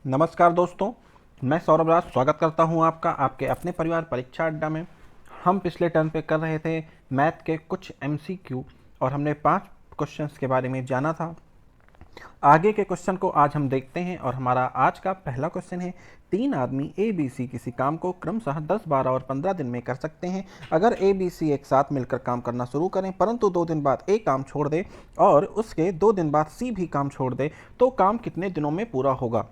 नमस्कार दोस्तों, मैं सौरभ राज स्वागत करता हूं आपका आपके अपने परिवार परीक्षा अड्डा में। हम पिछले टर्म पे कर रहे थे मैथ के कुछ एमसीक्यू और हमने 5 क्वेश्चंस के बारे में जाना था। आगे के क्वेश्चन को आज हम देखते हैं और हमारा आज का पहला क्वेश्चन है, 3 आदमी ए बी सी किसी काम को क्रमशः 10, 12 और 15 दिन में कर सकते हैं। अगर ए बी सी एक साथ मिलकर काम करना शुरू करें परंतु 2 दिन बाद ए काम छोड़ दे और उसके 2 दिन बाद सी भी काम छोड़ दे तो काम कितने दिनों में पूरा होगा।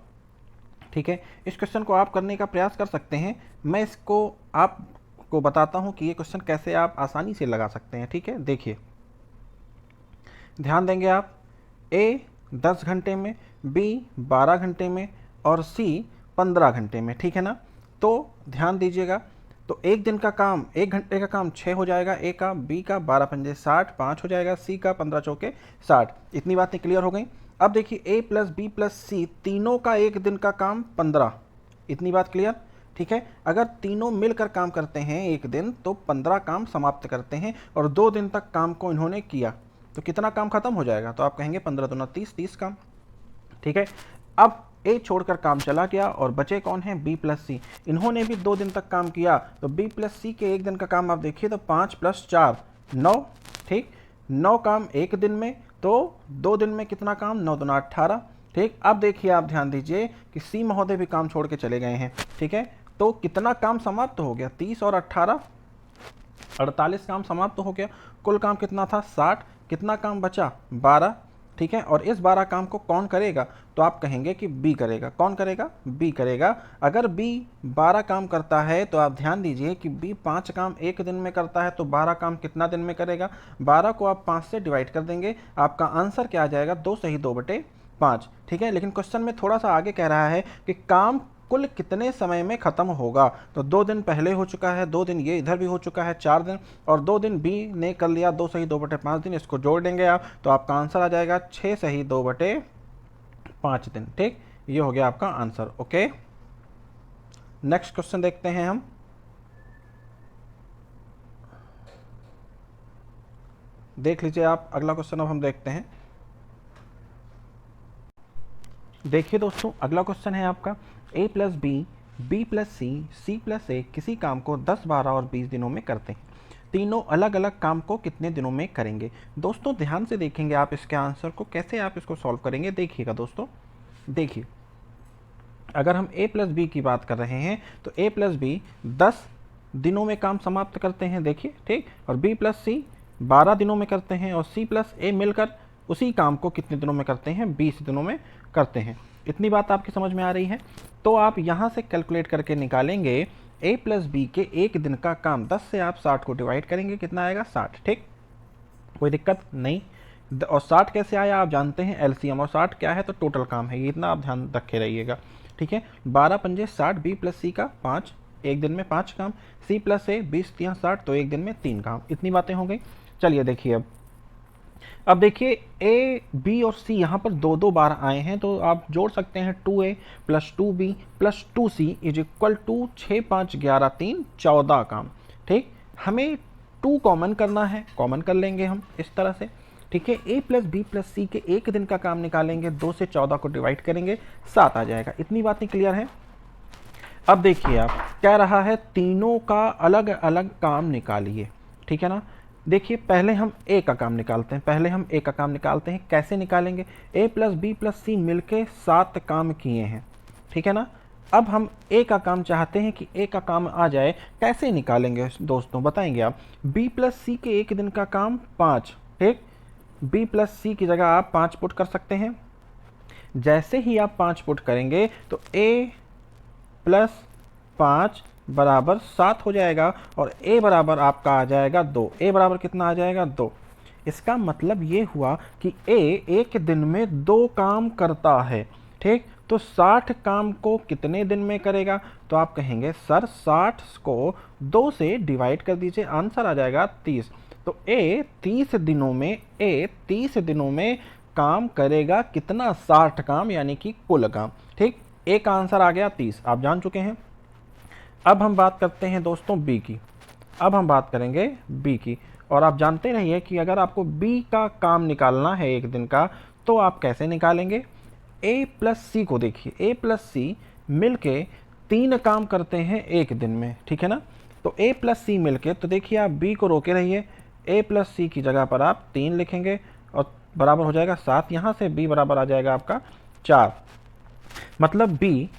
ठीक है, इस क्वेश्चन को आप करने का प्रयास कर सकते हैं। मैं इसको आपको बताता हूं कि ये क्वेश्चन कैसे आप आसानी से लगा सकते हैं। ठीक है, देखिए, ध्यान देंगे आप। ए 10 घंटे में, बी 12 घंटे में और सी 15 घंटे में। ठीक है ना, तो ध्यान दीजिएगा। तो एक दिन का काम, 1 घंटे का काम 6 हो जाएगा ए का, बी का 12 पंजे 60, 5 हो जाएगा, सी का 15 चौके 60। इतनी बातें क्लियर हो गई। अब देखिए, ए प्लस बी प्लस सी तीनों का एक दिन का काम 15। इतनी बात क्लियर। ठीक है, अगर तीनों मिलकर काम करते हैं एक दिन तो 15 काम समाप्त करते हैं और 2 दिन तक काम को इन्होंने किया तो कितना काम खत्म हो जाएगा। तो आप कहेंगे 15 दूना 30, 30 काम। ठीक है, अब ए छोड़कर काम चला गया और बचे कौन है, बी प्लस सी। इन्होंने भी 2 दिन तक काम किया तो बी प्लस सी के एक दिन का काम आप देखिए तो 5 + 4 9। ठीक, 9 काम एक दिन में, तो 2 दिन में कितना काम, 9 दूना 18। ठीक, अब देखिए, आप ध्यान दीजिए कि सी महोदय भी काम छोड़ के चले गए हैं। ठीक है, तो कितना काम समाप्त हो गया, 30 और 18 48 काम समाप्त हो गया। कुल काम कितना था, 60। कितना काम बचा, 12। ठीक है, और इस 12 काम को कौन करेगा, तो आप कहेंगे कि बी करेगा। कौन करेगा, बी करेगा। अगर बी 12 काम करता है तो आप ध्यान दीजिए कि बी 5 काम एक दिन में करता है तो 12 काम कितना दिन में करेगा। 12 को आप 5 से डिवाइड कर देंगे, आपका आंसर क्या आ जाएगा, 2 सही 2/5। ठीक है, लेकिन क्वेश्चन में थोड़ा सा आगे कह रहा है कि काम कुल कितने समय में खत्म होगा। तो 2 दिन पहले हो चुका है, 2 दिन ये इधर भी हो चुका है, 4 दिन, और 2 दिन बी ने कर लिया, 2 सही 2/5 दिन। इसको जोड़ देंगे आप तो आपका आंसर आ जाएगा 6 सही 2/5 दिन। ठीक, ये हो गया आपका आंसर। ओके, नेक्स्ट क्वेश्चन देखते हैं हम। देख लीजिए आप, अगला क्वेश्चन अब हम देखते हैं। देखिए दोस्तों, अगला क्वेश्चन है आपका, ए plus B, B plus C, C plus A किसी काम को 10, 12 और 20 दिनों में करते हैं। तीनों अलग अलग काम को कितने दिनों में करेंगे। दोस्तों ध्यान से देखेंगे आप इसके आंसर को, कैसे आप इसको सॉल्व करेंगे। देखिएगा दोस्तों, देखिए, अगर हम ए प्लस बी की बात कर रहे हैं तो ए प्लस बी 10 दिनों में काम समाप्त करते हैं। देखिए, ठीक, और बी प्लस सी 12 दिनों में करते हैं और सी प्लस ए मिलकर उसी काम को कितने दिनों में करते हैं, 20 दिनों में करते हैं। इतनी बात आपकी समझ में आ रही है। तो आप यहाँ से कैलकुलेट करके निकालेंगे ए प्लस बी के एक दिन का काम, 10 से आप 60 को डिवाइड करेंगे, कितना आएगा, 60। ठीक, कोई दिक्कत नहीं। और 60 कैसे आया, आप जानते हैं एलसीएम, और 60 क्या है, तो टोटल काम है, ये इतना आप ध्यान रखे रहिएगा। ठीक है, 12 पंजे 60, बी प्लस सी का 5, एक दिन में 5 काम, सी प्लस ए 20 × 60 तो एक दिन में 3 काम। इतनी बातें हो गई। चलिए देखिए, अब देखिए, ए बी और सी यहाँ पर 2-2 बार आए हैं तो आप जोड़ सकते हैं 2a + 2b + 2c = 6, 5, 11, 3, 14 काम। ठीक, हमें 2 कॉमन करना है, कॉमन कर लेंगे हम इस तरह से। ठीक है, ए प्लस बी प्लस सी के एक दिन का काम निकालेंगे, 2 से 14 को डिवाइड करेंगे, 7 आ जाएगा। इतनी बातें क्लियर है। अब देखिए, आप कह रहा है तीनों का अलग अलग काम निकालिए। ठीक है ना, देखिए, पहले हम ए का काम निकालते हैं। कैसे निकालेंगे, ए प्लस बी प्लस सी मिलके 7 काम किए हैं। ठीक है ना, अब हम ए का काम चाहते हैं कि ए का काम आ जाए, कैसे निकालेंगे दोस्तों, बताएंगे आप। बी प्लस सी के एक दिन का काम 5। ठीक, बी प्लस सी की जगह आप 5 पुट कर सकते हैं। जैसे ही आप 5 पुट करेंगे तो ए प्लस 5 बराबर 7 हो जाएगा और a बराबर आपका आ जाएगा 2। a बराबर कितना आ जाएगा, 2। इसका मतलब ये हुआ कि a एक दिन में 2 काम करता है। ठीक, तो 60 काम को कितने दिन में करेगा, तो आप कहेंगे सर 60 को 2 से डिवाइड कर दीजिए, आंसर आ जाएगा 30। तो a 30 दिनों में काम करेगा कितना, 60 काम, यानी कि कुल काम। ठीक, a का आंसर आ गया 30, आप जान चुके हैं। अब हम बात करते हैं दोस्तों बी की। अब हम बात करेंगे बी की, और आप जानते रहिए कि अगर आपको बी का काम निकालना है एक दिन का तो आप कैसे निकालेंगे। ए प्लस सी को देखिए, ए प्लस सी मिलके 3 काम करते हैं एक दिन में, ठीक है ना। तो ए प्लस सी मिलके, तो देखिए आप बी को रोके रहिए, ए प्लस सी की जगह पर आप 3 लिखेंगे और बराबर हो जाएगा 7, यहाँ से बी बराबर आ जाएगा आपका 4। मतलब बी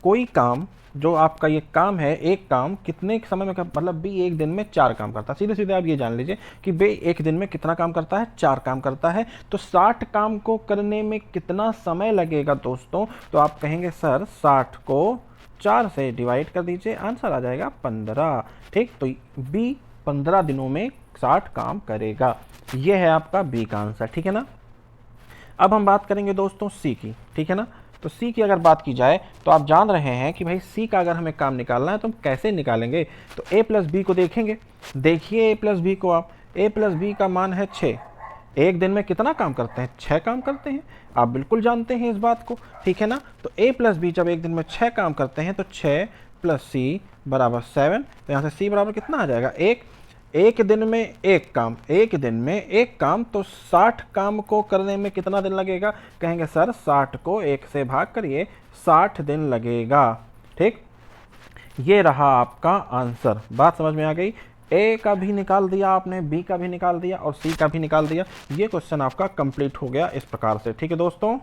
कोई काम, जो आपका ये काम है, एक काम कितने समय में मतलब बी एक दिन में 4 काम करता है। सीधे सीधे आप ये जान लीजिए कि बी एक दिन में कितना काम करता है, 4 काम करता है। तो 60 काम को करने में कितना समय लगेगा दोस्तों, तो आप कहेंगे सर 60 को 4 से डिवाइड कर दीजिए, आंसर आ जाएगा 15। ठीक, तो बी 15 दिनों में 60 काम करेगा। ये है आपका बी का आंसर, ठीक है ना। अब हम बात करेंगे दोस्तों सी की, ठीक है ना। तो सी की अगर बात की जाए तो आप जान रहे हैं कि भाई सी का अगर हमें काम निकालना है तो हम कैसे निकालेंगे। तो ए प्लस बी को देखेंगे, देखिए ए प्लस बी को आप, ए प्लस बी का मान है 6, एक दिन में कितना काम करते हैं, 6 काम करते हैं। आप बिल्कुल जानते हैं इस बात को, ठीक है ना। तो ए प्लस बी जब एक दिन में 6 काम करते हैं तो 6 प्लस सी बराबर 7। तो यहाँ से सी बराबर कितना आ जाएगा, 1। एक दिन में एक काम, एक दिन में एक काम, तो 60 काम को करने में कितना दिन लगेगा, कहेंगे सर 60 को 1 से भाग करिए, 60 दिन लगेगा। ठीक, ये रहा आपका आंसर। बात समझ में आ गई। ए का भी निकाल दिया आपने, बी का भी निकाल दिया और सी का भी निकाल दिया। ये क्वेश्चन आपका कंप्लीट हो गया इस प्रकार से। ठीक है दोस्तों,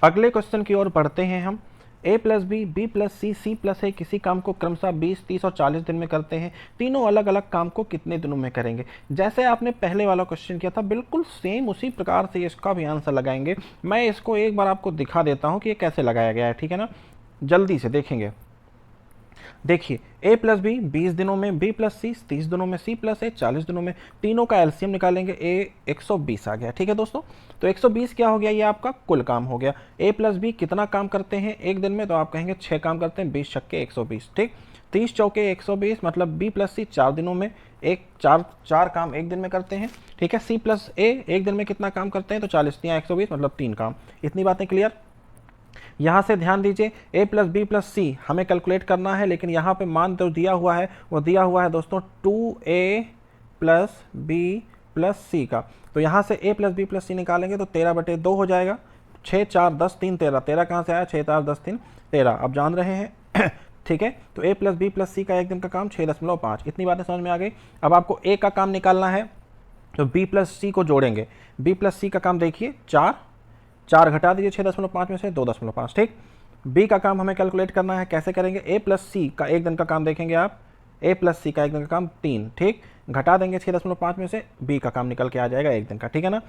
अगले क्वेश्चन की ओर बढ़ते हैं हम। A plus B plus C plus A किसी काम को क्रमशः 20, 30 और 40 दिन में करते हैं। तीनों अलग अलग काम को कितने दिनों में करेंगे। जैसे आपने पहले वाला क्वेश्चन किया था, बिल्कुल सेम उसी प्रकार से इसका भी आंसर लगाएंगे। मैं इसको एक बार आपको दिखा देता हूँ कि ये कैसे लगाया गया है, ठीक है ना। जल्दी से देखेंगे, देखिए a प्लस बी 20 दिनों में, b प्लस सी 30 दिनों में, c प्लस ए 40 दिनों में। तीनों का एलसीएम निकालेंगे, a 120 आ गया। ठीक है दोस्तों, तो 120 क्या हो गया, ये आपका कुल काम हो गया। a प्लस बी कितना काम करते हैं एक दिन में, तो आप कहेंगे 6 काम करते हैं, 20 छक्के 120। ठीक, 30 चौके 120, मतलब b प्लस सी 4 दिनों में चार काम एक दिन में करते हैं। ठीक है, c प्लस ए एक दिन में कितना काम करते हैं, तो 40 या 120 मतलब 3 काम। इतनी बातें क्लियर। यहाँ से ध्यान दीजिए, a प्लस बी प्लस सी हमें कैलकुलेट करना है, लेकिन यहाँ पे मान जो दिया हुआ है वो दिया हुआ है दोस्तों 2a प्लस बी प्लस सी का। तो यहाँ से a प्लस बी प्लस सी निकालेंगे तो 13/2 हो जाएगा। 6 4 10 3 13, 13 कहाँ से आया, 6 4 10 3 13, अब जान रहे हैं। ठीक है, तो a प्लस बी प्लस सी का एक दिन का काम 6.5। इतनी बातें समझ में आ गई। अब आपको a का काम निकालना है, तो b प्लस सी को जोड़ेंगे। b प्लस सी का काम देखिए 4 घटा दीजिए 6.5 में से 2.5। ठीक, बी का काम हमें कैलकुलेट करना है, कैसे करेंगे। ए प्लस सी का एक दिन का काम देखेंगे आप, ए प्लस सी का एक दिन का काम 3। ठीक, घटा देंगे 6.5 में से, बी का काम निकल के आ जाएगा एक दिन का। ठीक है ना।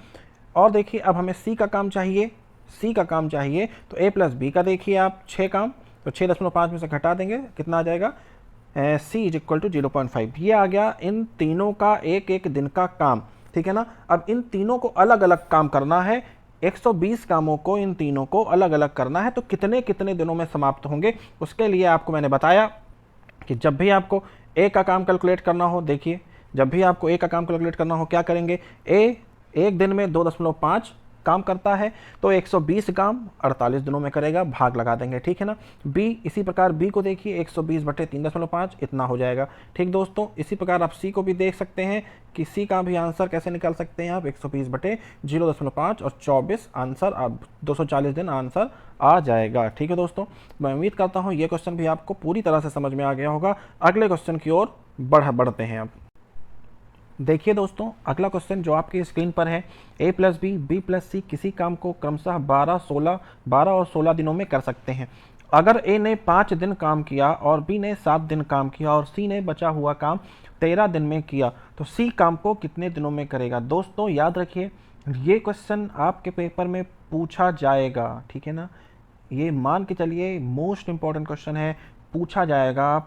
और देखिए अब हमें सी का काम चाहिए, सी का काम चाहिए, तो ए प्लस बी का देखिए आप 6 काम, तो 6.5 में से घटा देंगे, कितना आ जाएगा, सी इज इक्वल टू 0.5। ये आ गया इन तीनों का एक एक दिन का काम। ठीक है ना। अब इन तीनों को अलग अलग काम करना है, 120 कामों को इन तीनों को अलग अलग करना है, तो कितने कितने दिनों में समाप्त होंगे। उसके लिए आपको मैंने बताया कि जब भी आपको ए का काम कैलकुलेट करना हो, देखिए जब भी आपको ए का काम कैलकुलेट करना हो क्या करेंगे, ए एक दिन में 2.5 काम करता है, तो 120 काम 48 दिनों में करेगा, भाग लगा देंगे। ठीक है ना। बी इसी प्रकार, बी को देखिए 120/3.5 इतना हो जाएगा। ठीक दोस्तों, इसी प्रकार आप सी को भी देख सकते हैं कि सी का भी आंसर कैसे निकाल सकते हैं आप, 120/0.5 और 24 आंसर, आप 240 दिन आंसर आ जाएगा। ठीक है दोस्तों, मैं उम्मीद करता हूँ ये क्वेश्चन भी आपको पूरी तरह से समझ में आ गया होगा। अगले क्वेश्चन की ओर बढ़ते हैं अब। देखिए दोस्तों, अगला क्वेश्चन जो आपकी स्क्रीन पर है, a प्लस बी प्लस सी किसी काम को क्रमशः 12 और 16 दिनों में कर सकते हैं। अगर a ने 5 दिन काम किया और b ने 7 दिन काम किया और c ने बचा हुआ काम 13 दिन में किया, तो c काम को कितने दिनों में करेगा। दोस्तों याद रखिए, ये क्वेश्चन आपके पेपर में पूछा जाएगा। ठीक है ना, ये मान के चलिए मोस्ट इंपॉर्टेंट क्वेश्चन है, पूछा जाएगा,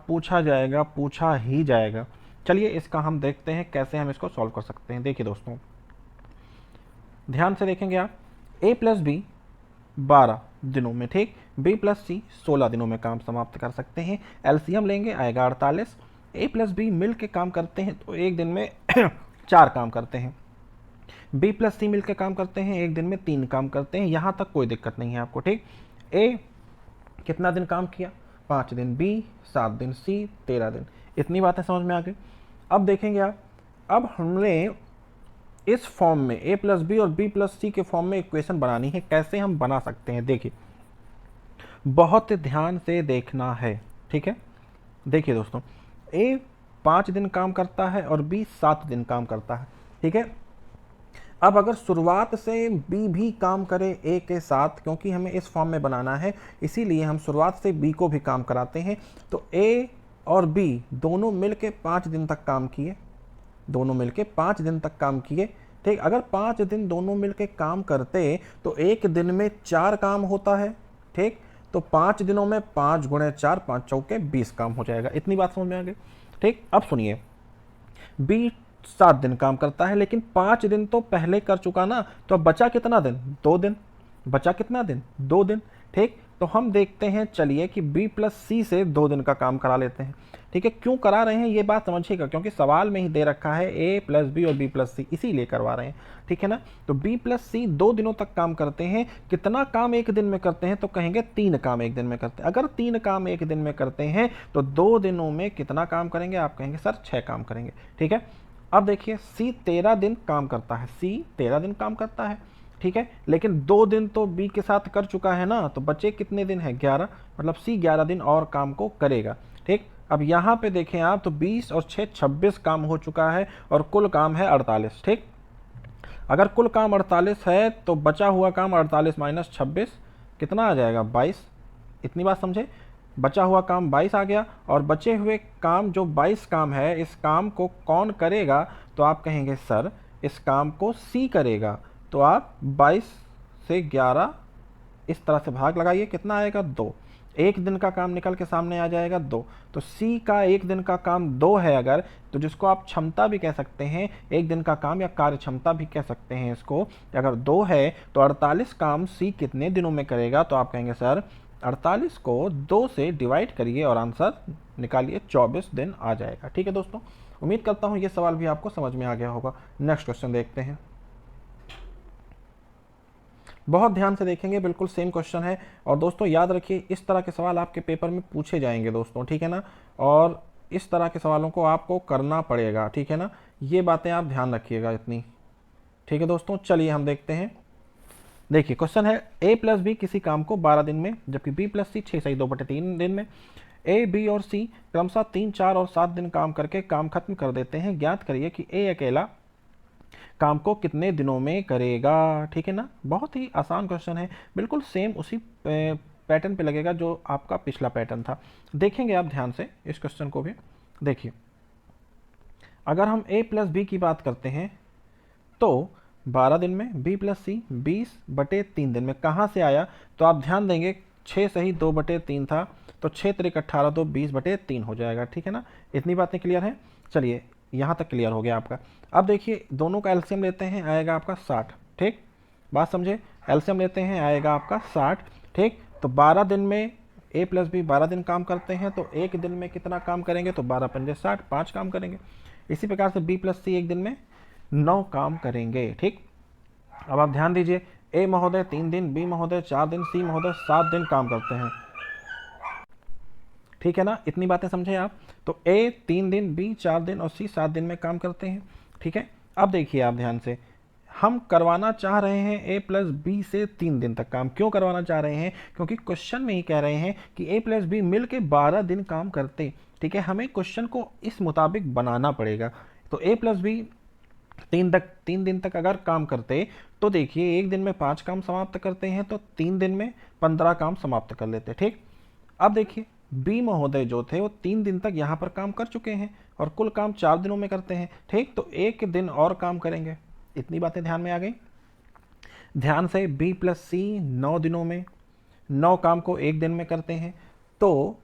पूछा ही जाएगा। चलिए इसका हम देखते हैं कैसे हम इसको सॉल्व कर सकते हैं। देखिए दोस्तों, ध्यान से देखेंगे आप, a प्लस बी 12 दिनों में, ठीक, b प्लस सी 16 दिनों में काम समाप्त कर सकते हैं। एलसीएम लेंगे, आएगा 48। a प्लस बी मिल के काम करते हैं तो एक दिन में 4 काम करते हैं। b प्लस सी मिल के काम करते हैं, एक दिन में 3 काम करते हैं। यहाँ तक कोई दिक्कत नहीं है आपको। ठीक, a कितना दिन काम किया, 5 दिन, b 7 दिन, c 13 दिन। इतनी बातें समझ में आ गई। अब देखेंगे आप, अब हमने इस फॉर्म में a प्लस बी और b प्लस सी के फॉर्म में इक्वेशन बनानी है। कैसे हम बना सकते हैं, देखिए बहुत ध्यान से देखना है, ठीक है। देखिए दोस्तों, a 5 दिन काम करता है और b 7 दिन काम करता है, ठीक है। अब अगर शुरुआत से b भी काम करे a के साथ, क्योंकि हमें इस फॉर्म में बनाना है इसीलिए हम शुरुआत से b को भी काम कराते हैं, तो a और b दोनों मिलके 5 दिन तक काम किए, दोनों मिलके 5 दिन तक काम किए, ठीक। अगर 5 दिन दोनों मिलके काम करते तो एक दिन में 4 काम होता है, ठीक। तो 5 दिनों में 5 गुणे 4, 5 चौके 20 काम हो जाएगा। इतनी बात समझ में आ गई, ठीक। अब सुनिए, बी 7 दिन काम करता है लेकिन 5 दिन तो पहले कर चुका ना, तो अब बचा कितना दिन, 2 दिन। बचा कितना दिन, 2 दिन, ठीक। तो हम देखते हैं, चलिए कि b प्लस सी से 2 दिन का काम करा लेते हैं, ठीक है। क्यों करा रहे हैं ये बात समझिएगा, क्योंकि सवाल में ही दे रखा है a प्लस बी और b प्लस सी, इसीलिए करवा रहे हैं, ठीक है ना। तो b प्लस सी 2 दिनों तक काम करते हैं। कितना काम एक दिन में करते हैं, तो कहेंगे 3 काम एक दिन में करते हैं। अगर 3 काम एक दिन में करते हैं तो 2 दिनों में कितना काम करेंगे, आप कहेंगे सर 6 काम करेंगे, ठीक है। अब देखिए सी 13 दिन काम करता है, सी 13 दिन काम करता है, ठीक है। लेकिन 2 दिन तो बी के साथ कर चुका है ना, तो बचे कितने दिन है, 11, मतलब सी 11 दिन और काम को करेगा, ठीक। अब यहाँ पे देखें आप, तो 20 और 6 26 काम हो चुका है और कुल काम है 48, ठीक। अगर कुल काम 48 है तो बचा हुआ काम 48 माइनस 26 कितना आ जाएगा, 22। इतनी बात समझे, बचा हुआ काम 22 आ गया, और बचे हुए काम जो 22 काम है, इस काम को कौन करेगा, तो आप कहेंगे सर इस काम को सी करेगा। तो आप 22 से 11 इस तरह से भाग लगाइए, कितना आएगा, 2। एक दिन का काम निकल के सामने आ जाएगा 2। तो सी का एक दिन का काम 2 है अगर, तो जिसको आप क्षमता भी कह सकते हैं, एक दिन का काम या कार्य क्षमता भी कह सकते हैं इसको, अगर 2 है तो 48 काम सी कितने दिनों में करेगा, तो आप कहेंगे सर 48 को 2 से डिवाइड करिए और आंसर निकालिए, 24 दिन आ जाएगा, ठीक है दोस्तों। उम्मीद करता हूँ ये सवाल भी आपको समझ में आ गया होगा। नेक्स्ट क्वेश्चन देखते हैं, बहुत ध्यान से देखेंगे, बिल्कुल सेम क्वेश्चन है। और दोस्तों याद रखिए, इस तरह के सवाल आपके पेपर में पूछे जाएंगे दोस्तों, ठीक है ना। और इस तरह के सवालों को आपको करना पड़ेगा, ठीक है ना। ये बातें आप ध्यान रखिएगा इतनी, ठीक है दोस्तों। चलिए हम देखते हैं, देखिए क्वेश्चन है, a प्लस बी किसी काम को 12 दिन में, जबकि b प्लस सी 6 सही 2/3 दिन में, a b और c क्रमशः 3, 4 और 7 दिन काम करके काम खत्म कर देते हैं। ज्ञात करिए कि a अकेला काम को कितने दिनों में करेगा, ठीक है ना। बहुत ही आसान क्वेश्चन है, बिल्कुल सेम उसी पैटर्न पे लगेगा जो आपका पिछला पैटर्न था। देखेंगे आप ध्यान से इस क्वेश्चन को भी। देखिए अगर हम a प्लस बी की बात करते हैं तो 12 दिन में, b प्लस सी 20/3 दिन में कहाँ से आया, तो आप ध्यान देंगे 6 सही 2/3 था, तो 6 त्रिक 18, तो 20/3 हो जाएगा, ठीक है ना। इतनी बातें क्लियर हैं, चलिए यहाँ तक क्लियर हो गया आपका। अब देखिए दोनों का एलसीएम लेते हैं, आएगा आपका 60, ठीक। बात समझे, एलसीएम लेते हैं आएगा आपका 60, ठीक। तो 12 दिन में a प्लस बी 12 दिन काम करते हैं, तो एक दिन में कितना काम करेंगे, तो 12 पंजे 60, 5 काम करेंगे। इसी प्रकार से b प्लस सी एक दिन में 9 काम करेंगे, ठीक। अब आप ध्यान दीजिए, a महोदय 3 दिन, b महोदय 4 दिन, c महोदय 7 दिन काम करते हैं, ठीक है ना। इतनी बातें समझे आप। तो a 3 दिन, b 4 दिन और c 7 दिन में काम करते हैं, ठीक है। अब देखिए आप ध्यान से, हम करवाना चाह रहे हैं a प्लस बी से 3 दिन तक काम। क्यों करवाना चाह रहे हैं, क्योंकि क्वेश्चन में ही कह रहे हैं कि a प्लस बी मिल के 12 दिन काम करते, ठीक है। हमें क्वेश्चन को इस मुताबिक बनाना पड़ेगा। तो a प्लस बी 3 दिन तक अगर काम करते, तो देखिए एक दिन में 5 काम समाप्त करते हैं, तो 3 दिन में 15 काम समाप्त कर लेते, ठीक। अब देखिए बी महोदय जो थे वो 3 दिन तक यहाँ पर काम कर चुके हैं और कुल काम 4 दिनों में करते हैं, ठीक। तो एक दिन और काम करेंगे। इतनी बातें ध्यान में आ गई। ध्यान से, बी प्लस सी 9 दिनों में 9 काम को एक दिन में करते हैं, तो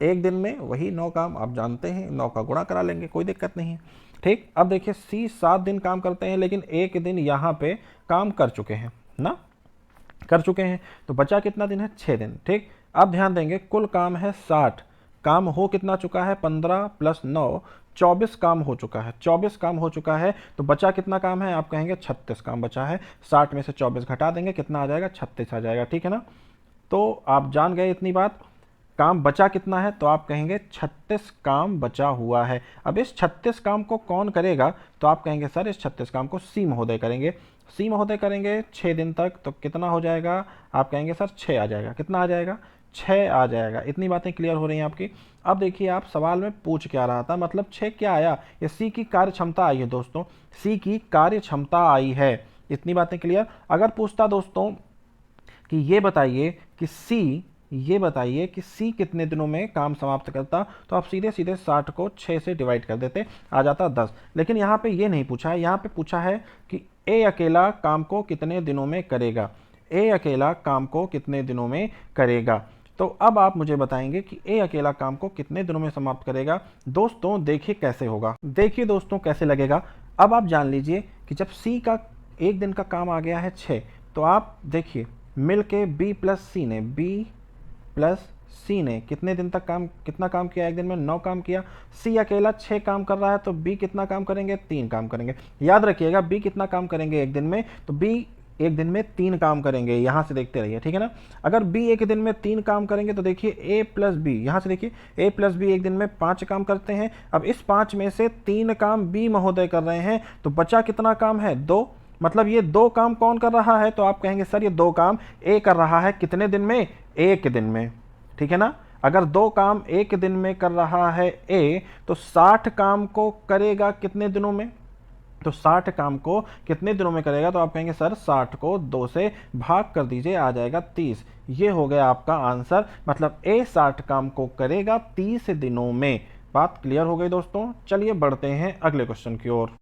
एक दिन में वही 9 काम आप जानते हैं, 9 का गुणा करा लेंगे, कोई दिक्कत नहीं है, ठीक। अब देखिए सी 7 दिन काम करते हैं, लेकिन एक दिन यहाँ पे काम कर चुके हैं ना, कर चुके हैं, तो बचा कितना दिन है, 6 दिन, ठीक। अब ध्यान देंगे, कुल काम है 60, काम हो कितना चुका है, 15 प्लस 9 24 काम हो चुका है, 24 काम हो चुका है, तो बचा कितना काम है, आप कहेंगे 36 काम बचा है। 60 में से 24 घटा देंगे, कितना आ जाएगा, 36 आ जाएगा, ठीक है ना। तो आप जान गए इतनी बात। काम बचा कितना है, तो आप कहेंगे 36 काम बचा हुआ है। अब इस 36 काम को कौन करेगा, तो आप कहेंगे सर इस 36 काम को सी महोदय करेंगे। सी महोदय करेंगे 6 दिन तक, तो कितना हो जाएगा, आप कहेंगे सर 6 आ जाएगा। कितना आ जाएगा, 6 आ जाएगा। इतनी बातें क्लियर हो रही हैं आपकी। अब देखिए आप सवाल में पूछ क्या रहा था, मतलब 6 क्या आया, ये सी की कार्य क्षमता आई है दोस्तों, सी की कार्य क्षमता आई है। इतनी बातें क्लियर। अगर पूछता दोस्तों कि ये बताइए कि सी कितने दिनों में काम समाप्त करता, तो आप सीधे सीधे 60 को 6 से डिवाइड कर देते, आ जाता 10। लेकिन यहाँ पे ये नहीं पूछा है, यहाँ पे पूछा है कि ए अकेला काम को कितने दिनों में करेगा, ए अकेला काम को कितने दिनों में करेगा। तो अब आप मुझे बताएंगे कि ए अकेला काम को कितने दिनों में समाप्त करेगा। दोस्तों देखिए कैसे होगा, देखिए दोस्तों कैसे लगेगा। अब आप जान लीजिए कि जब सी का एक दिन का काम आ गया है 6, तो आप देखिए मिल के बी प्लस सी ने कितने दिन तक कितना काम किया, एक दिन में 9 काम किया। सी अकेला 6 काम कर रहा है, तो बी कितना काम करेंगे, 3 काम करेंगे। याद रखिएगा बी कितना काम करेंगे एक दिन में, तो बी एक दिन में 3 काम करेंगे। यहाँ से देखते रहिए, ठीक है ना। अगर बी एक दिन में 3 काम करेंगे तो देखिए ए प्लस बी, यहाँ से देखिए ए प्लस बी एक दिन में 5 काम करते हैं। अब इस 5 में से 3 काम बी महोदय कर रहे हैं, तो बचा कितना काम है, 2। मतलब ये 2 काम कौन कर रहा है, तो आप कहेंगे सर ये 2 काम ए कर रहा है, कितने दिन में, एक दिन में, ठीक है ना। अगर 2 काम एक दिन में कर रहा है ए, तो 60 काम को करेगा कितने दिनों में, तो 60 काम को कितने दिनों में करेगा, तो आप कहेंगे सर 60 को 2 से भाग कर दीजिए, आ जाएगा 30। ये हो गया आपका आंसर, मतलब ए 60 काम को करेगा 30 दिनों में। बात क्लियर हो गई दोस्तों। चलिए बढ़ते हैं अगले क्वेश्चन की ओर।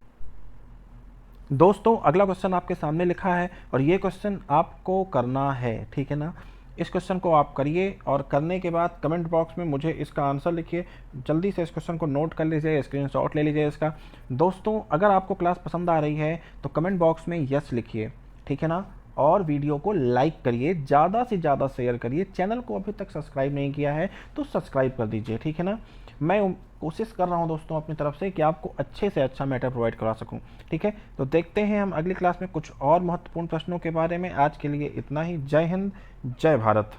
दोस्तों अगला क्वेश्चन आपके सामने लिखा है और ये क्वेश्चन आपको करना है, ठीक है ना। इस क्वेश्चन को आप करिए और करने के बाद कमेंट बॉक्स में मुझे इसका आंसर लिखिए। जल्दी से इस क्वेश्चन को नोट कर लीजिए, स्क्रीनशॉट ले लीजिए इसका। दोस्तों अगर आपको क्लास पसंद आ रही है तो कमेंट बॉक्स में यस लिखिए, ठीक है ना। और वीडियो को लाइक करिए, ज़्यादा से ज़्यादा शेयर करिए। चैनल को अभी तक सब्सक्राइब नहीं किया है तो सब्सक्राइब कर दीजिए, ठीक है ना। मैं कोशिश कर रहा हूं दोस्तों अपनी तरफ से कि आपको अच्छे से अच्छा मैटर प्रोवाइड करा सकूं, ठीक है। तो देखते हैं हम अगली क्लास में कुछ और महत्वपूर्ण प्रश्नों के बारे में। आज के लिए इतना ही। जय हिंद, जय भारत।